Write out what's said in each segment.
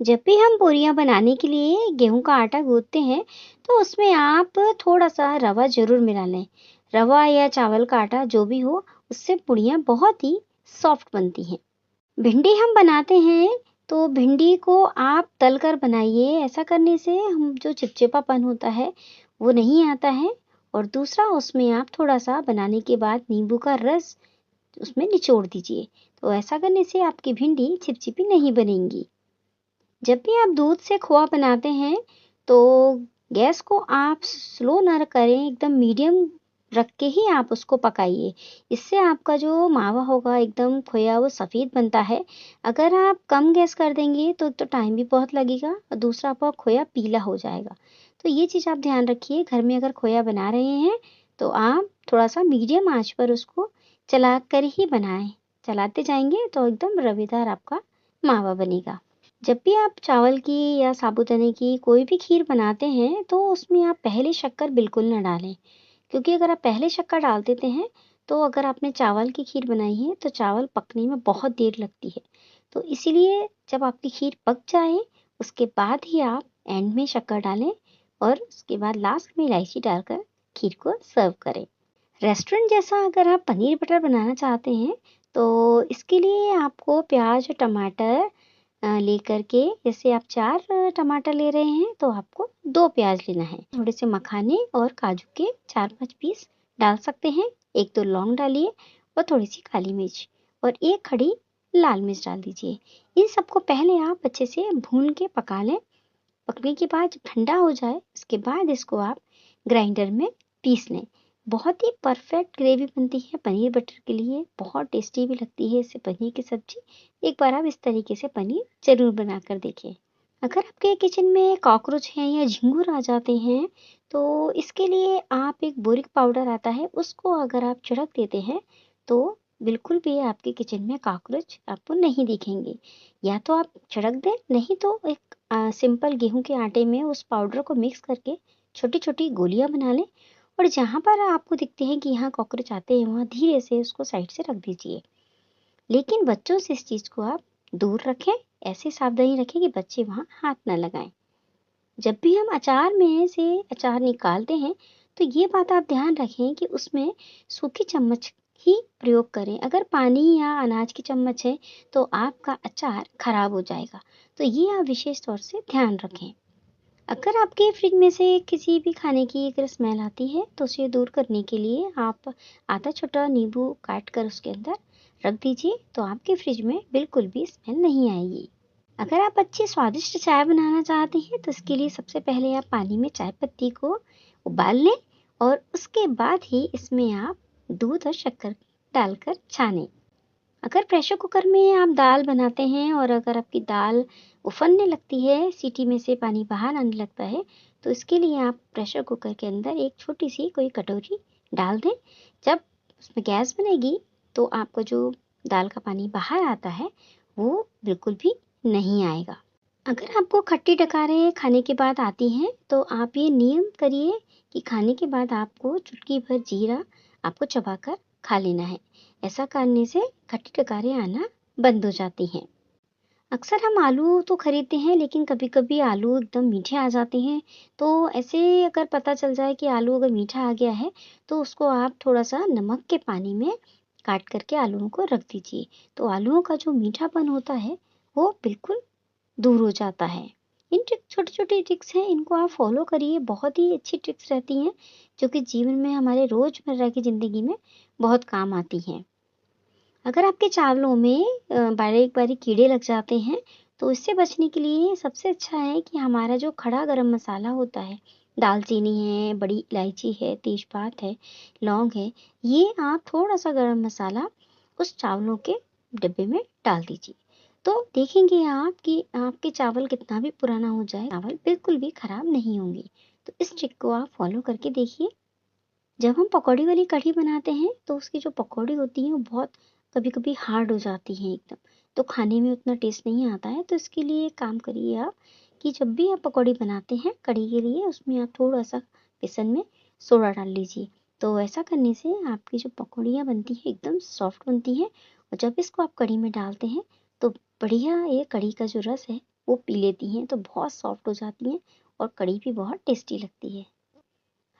जब भी हम पूरियाँ बनाने के लिए गेहूं का आटा गूंथते हैं तो उसमें आप थोड़ा सा रवा जरूर मिला लें। रवा या चावल का आटा जो भी हो, उससे पूरियाँ बहुत ही सॉफ्ट बनती हैं। भिंडी हम बनाते हैं तो भिंडी को आप तल कर बनाइए। ऐसा करने से हम जो चिपचिपापन होता है वो नहीं आता है। और दूसरा, उसमें आप थोड़ा सा बनाने के बाद नींबू का रस उसमें निचोड़ दीजिए। तो ऐसा करने से आपकी भिंडी चिपचिपी नहीं बनेंगी। जब भी आप दूध से खोआ बनाते हैं तो गैस को आप स्लो ना करें, एकदम मीडियम रख के ही आप उसको पकाइए। इससे आपका जो मावा होगा एकदम खोया वो सफ़ेद बनता है। अगर आप कम गैस कर देंगे तो टाइम भी बहुत लगेगा और दूसरा आपका खोया पीला हो जाएगा। तो ये चीज़ आप ध्यान रखिए। घर में अगर खोया बना रहे हैं तो आप थोड़ा सा मीडियम आंच पर उसको चला कर ही बनाएं। चलाते जाएंगे तो एकदम रवेदार आपका मावा बनेगा। जब भी आप चावल की या साबूदाने की कोई भी खीर बनाते हैं तो उसमें आप पहले शक्कर बिल्कुल ना डालें। क्योंकि अगर आप पहले शक्कर डाल देते हैं तो अगर आपने चावल की खीर बनाई है तो चावल पकने में बहुत देर लगती है। तो इसीलिए जब आपकी खीर पक जाए उसके बाद ही आप एंड में शक्कर डालें और उसके बाद लास्ट में इलायची डालकर खीर को सर्व करें। रेस्टोरेंट जैसा अगर आप पनीर बटर बनाना चाहते हैं तो इसके लिए आपको प्याज और टमाटर लेकर के, जैसे आप 4 टमाटर ले रहे हैं तो आपको 2 प्याज लेना है। थोड़े से मखाने और काजू के 4-5 पीस डाल सकते हैं। 1-2 लौंग डालिए और थोड़ी सी काली मिर्च और 1 खड़ी लाल मिर्च डाल दीजिए। इन सबको पहले आप अच्छे से भून के पका लें। पकने के बाद जब ठंडा हो जाए उसके बाद इसको आप ग्राइंडर में पीस लें। बहुत ही परफेक्ट ग्रेवी बनती है पनीर बटर के लिए। बहुत टेस्टी भी लगती है इससे पनीर की सब्जी। एक बार आप इस तरीके से पनीर जरूर बनाकर देखें। अगर आपके किचन में कॉकरोच हैं या झिंगुर आ जाते हैं तो इसके लिए आप एक बोरिक पाउडर आता है, उसको अगर आप छिड़क देते हैं तो बिल्कुल भी आपके किचन में कॉकरोच आपको नहीं दिखेंगे। या तो आप छिड़क दें, नहीं तो एक सिंपल गेहूं के आटे में उस पाउडर को मिक्स करके छोटी छोटी गोलियां बना लें और जहां पर आपको दिखते हैं कि यहाँ कॉकरोच आते हैं वहां धीरे से उसको साइड से रख दीजिए। लेकिन बच्चों से इस चीज को आप दूर रखें। ऐसी सावधानी रखें कि बच्चे वहां हाथ न लगाएं। जब भी हम अचार में से अचार निकालते हैं तो ये बात आप ध्यान रखें कि उसमें सूखी चम्मच ही प्रयोग करें। अगर पानी या अनाज की चम्मच है तो आपका अचार खराब हो जाएगा। तो ये आप विशेष तौर से ध्यान रखें। अगर आपके फ्रिज में से किसी भी खाने की अगर स्मेल आती है तो उसे दूर करने के लिए आप आधा छोटा नींबू काट कर उसके अंदर रख दीजिए। तो आपके फ्रिज में बिल्कुल भी स्मेल नहीं आएगी। अगर आप अच्छी स्वादिष्ट चाय बनाना चाहते हैं तो इसके लिए सबसे पहले आप पानी में चाय पत्ती को उबाल लें और उसके बाद ही इसमें आप दूध और शक्कर डालकर छानें। अगर प्रेशर कुकर में आप दाल बनाते हैं और अगर आपकी दाल उफनने लगती है, सीटी में से पानी बाहर आने लगता है, तो इसके लिए आप प्रेशर कुकर के अंदर एक छोटी सी कोई कटोरी डाल दें। जब उसमें गैस बनेगी तो आपका जो दाल का पानी बाहर आता है वो बिल्कुल भी नहीं आएगा। अगर आपको खट्टी डकारें खाने के बाद आती हैं तो आप ये नियम करिए कि खाने के बाद आपको चुटकी भर जीरा आपको चबाकर खा लेना है। ऐसा करने से खट्टी डकारें आना बंद हो जाती हैं। अक्सर हम आलू तो खरीदते हैं लेकिन कभी कभी आलू एकदम मीठे आ जाते हैं। तो ऐसे अगर पता चल जाए कि आलू अगर मीठा आ गया है तो उसको आप थोड़ा सा नमक के पानी में काट करके आलूओं को रख दीजिए। तो आलूओं का जो मीठापन होता है वो बिल्कुल दूर हो जाता है। इन छोटी छोटी ट्रिक्स हैं, इनको आप फॉलो करिए। बहुत ही अच्छी ट्रिक्स रहती हैं जो कि जीवन में हमारे रोजमर्रा की जिंदगी में बहुत काम आती हैं। अगर आपके चावलों में बारीक बारीक कीड़े लग जाते हैं तो इससे बचने के लिए सबसे अच्छा है कि हमारा जो खड़ा गरम मसाला होता है, दालचीनी है, बड़ी इलायची है, तेजपात है, लौंग है, ये आप थोड़ा सा गरम मसाला उस चावलों के डिब्बे में डाल दीजिए। तो देखेंगे आप कि आपके चावल कितना भी पुराना हो जाए, चावल बिल्कुल भी खराब नहीं होंगे। तो इस ट्रिक को आप फॉलो करके देखिए। जब हम पकौड़ी वाली कढ़ी बनाते हैं तो उसकी जो पकौड़ी होती है वो बहुत कभी कभी हार्ड हो जाती है एकदम। तो खाने में उतना टेस्ट नहीं आता है। तो इसके लिए एक काम करिए आप कि जब भी आप पकौड़ी बनाते हैं कढ़ी के लिए उसमें आप थोड़ा सा बेसन में सोडा डाल लीजिए। तो ऐसा करने से आपकी जो पकौड़ियाँ बनती हैं एकदम सॉफ्ट बनती हैं। और जब इसको आप कढ़ी में डालते हैं तो बढ़िया ये कढ़ी का जो रस है वो पी लेती हैं तो बहुत सॉफ्ट हो जाती हैं और कड़ी भी बहुत टेस्टी लगती है।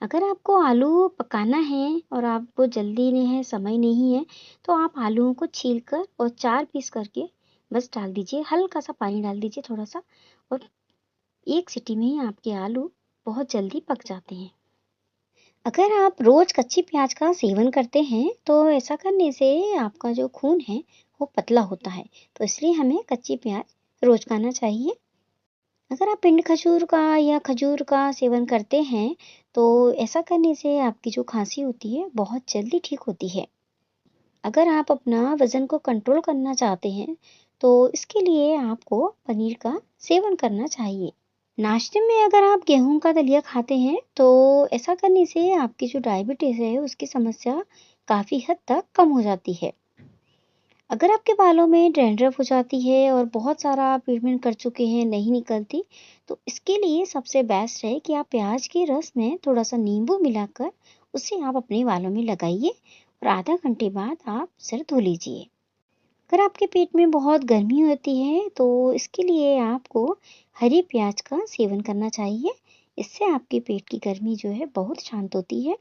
अगर आपको आलू पकाना है और आपको जल्दी में है, समय नहीं है, तो आप आलूओं को छीलकर और 4 पीस करके बस डाल दीजिए। हल्का सा पानी डाल दीजिए थोड़ा सा, और 1 सीटी में ही आपके आलू बहुत जल्दी पक जाते हैं। अगर आप रोज कच्ची प्याज का सेवन करते हैं तो ऐसा करने से आपका जो खून है वो पतला होता है, तो इसलिए हमें कच्ची प्याज रोज खाना चाहिए। अगर आप पिंड खजूर का या खजूर का सेवन करते हैं तो ऐसा करने से आपकी जो खांसी होती है बहुत जल्दी ठीक होती है। अगर आप अपना वजन को कंट्रोल करना चाहते हैं तो इसके लिए आपको पनीर का सेवन करना चाहिए। नाश्ते में अगर आप गेहूं का दलिया खाते हैं तो ऐसा करने से आपकी जो डायबिटीज है उसकी समस्या काफी हद तक कम हो जाती है। अगर आपके बालों में डैंड्रफ हो जाती है और बहुत सारा आप ट्रीटमेंट कर चुके हैं नहीं निकलती, तो इसके लिए सबसे बेस्ट है कि आप प्याज के रस में थोड़ा सा नींबू मिलाकर उसे आप अपने बालों में लगाइए और आधा घंटे बाद आप सिर धो लीजिए। अगर आपके पेट में बहुत गर्मी होती है तो इसके लिए आपको हरी प्याज का सेवन करना चाहिए। इससे आपके पेट की गर्मी जो है बहुत शांत होती है।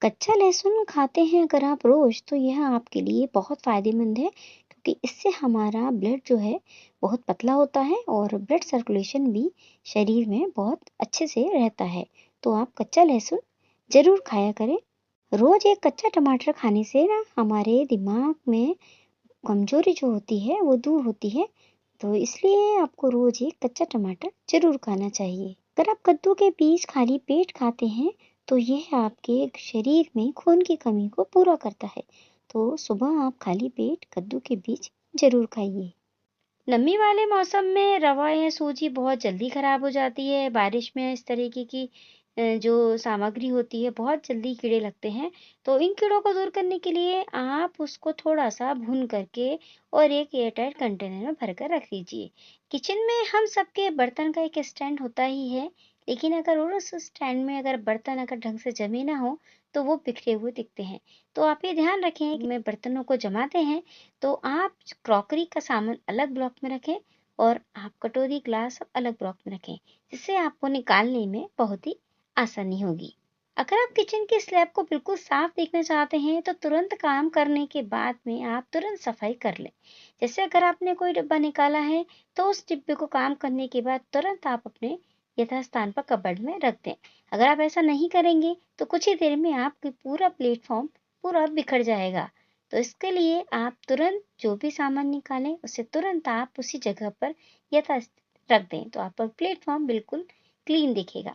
कच्चा लहसुन खाते हैं अगर आप रोज तो यह आपके लिए बहुत फायदेमंद है, क्योंकि इससे हमारा ब्लड जो है बहुत पतला होता है और ब्लड सर्कुलेशन भी शरीर में बहुत अच्छे से रहता है। तो आप कच्चा लहसुन जरूर खाया करें। रोज एक कच्चा टमाटर खाने से ना हमारे दिमाग में कमजोरी जो होती है वो दूर होती है, तो इसलिए आपको रोज एक कच्चा टमाटर जरूर खाना चाहिए। अगर आप कद्दू के बीज खाली पेट खाते हैं तो यह आपके शरीर में खून की कमी को पूरा करता है, तो सुबह आप खाली पेट कद्दू के बीज जरूर खाइए। नमी वाले मौसम में रवा या सूजी बहुत जल्दी खराब हो जाती है। बारिश में इस तरीके की जो सामग्री होती है बहुत जल्दी कीड़े लगते हैं, तो इन कीड़ों को दूर करने के लिए आप उसको थोड़ा सा भून करके और एक एयरटाइट कंटेनर में भरकर रख लीजिए। किचन में हम सबके बर्तन का एक स्टैंड होता ही है, लेकिन अगर उस स्टैंड में अगर बर्तन अगर ढंग से जमे ना हो तो वो बिखरे हुए दिखते हैं। तो आप ये ध्यान रखें कि में बर्तनों को जमाते हैं तो आप क्रॉकरी का सामान अलग ब्लॉक में रखें और आप कटोरी ग्लास अलग ब्लॉक में रखें, जिससे आपको निकालने में बहुत ही आसानी होगी। अगर आप किचन के स्लैब को बिल्कुल साफ देखना चाहते हैं तो तुरंत काम करने के बाद में आप तुरंत सफाई कर लें। जैसे अगर आपने कोई डिब्बा निकाला है तो उस डिब्बे को काम करने के बाद तुरंत आप अपने यथास्थान पर कबर्ड में रख दें। अगर आप ऐसा नहीं करेंगे तो कुछ ही देर में आपका पूरा प्लेटफॉर्म पूरा बिखर जाएगा। तो इसके लिए आप तुरंत जो भी सामान निकालें उसे तुरंत आप उसी जगह पर यथास्थित रख दें, तो आपका प्लेटफॉर्म बिल्कुल क्लीन दिखेगा।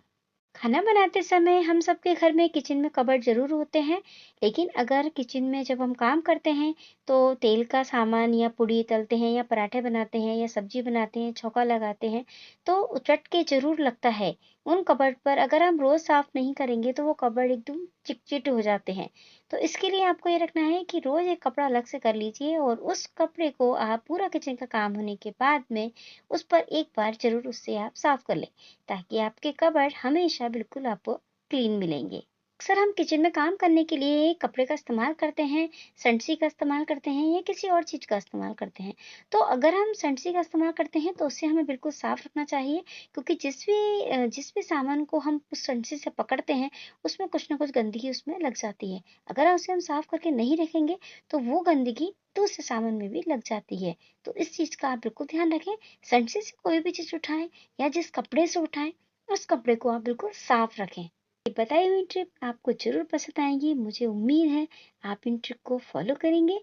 खाना बनाते समय हम सबके घर में किचन में कबर्ड जरूर होते हैं, लेकिन अगर किचन में जब हम काम करते हैं तो तेल का सामान या पूड़ी तलते हैं या पराठे बनाते हैं या सब्जी बनाते हैं, छौंका लगाते हैं, तो चट के जरूर लगता है उन कबर्ड पर। अगर हम रोज साफ नहीं करेंगे तो वो कबर्ड एकदम चिटचिट हो जाते हैं। तो इसके लिए आपको ये रखना है कि रोज एक कपड़ा अलग से कर लीजिए और उस कपड़े को आप पूरा किचन का काम होने के बाद में उस पर एक बार जरूर उससे आप साफ कर लें, ताकि आपके कबर्ड हमेशा बिल्कुल आपको क्लीन मिलेंगे। अक्सर हम किचन में काम करने के लिए कपड़े का इस्तेमाल करते हैं, संडसी का इस्तेमाल करते हैं या किसी और चीज का इस्तेमाल करते हैं। तो अगर हम संडसी का इस्तेमाल करते हैं तो उससे हमें बिल्कुल साफ रखना चाहिए, क्योंकि जिस भी सामान को हम उस संडसी से पकड़ते हैं उसमें कुछ ना कुछ गंदगी उसमें लग जाती है। अगर उसे हम साफ करके नहीं रखेंगे तो वो गंदगी दूसरे सामान में भी लग जाती है। तो इस चीज का आप बिल्कुल ध्यान रखें। संडसी से कोई भी चीज उठाएं या जिस कपड़े से उठाएं उस कपड़े को आप बिल्कुल साफ रखें। ये बताई हुई ट्रिप आपको जरूर पसंद आएगी, मुझे उम्मीद है आप इन ट्रिप को फॉलो करेंगे।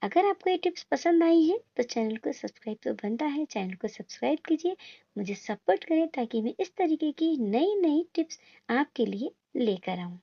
अगर आपको ये टिप्स पसंद आई है तो चैनल को सब्सक्राइब तो बनता है, चैनल को सब्सक्राइब कीजिए, मुझे सपोर्ट करें ताकि मैं इस तरीके की नई नई टिप्स आपके लिए लेकर आऊं।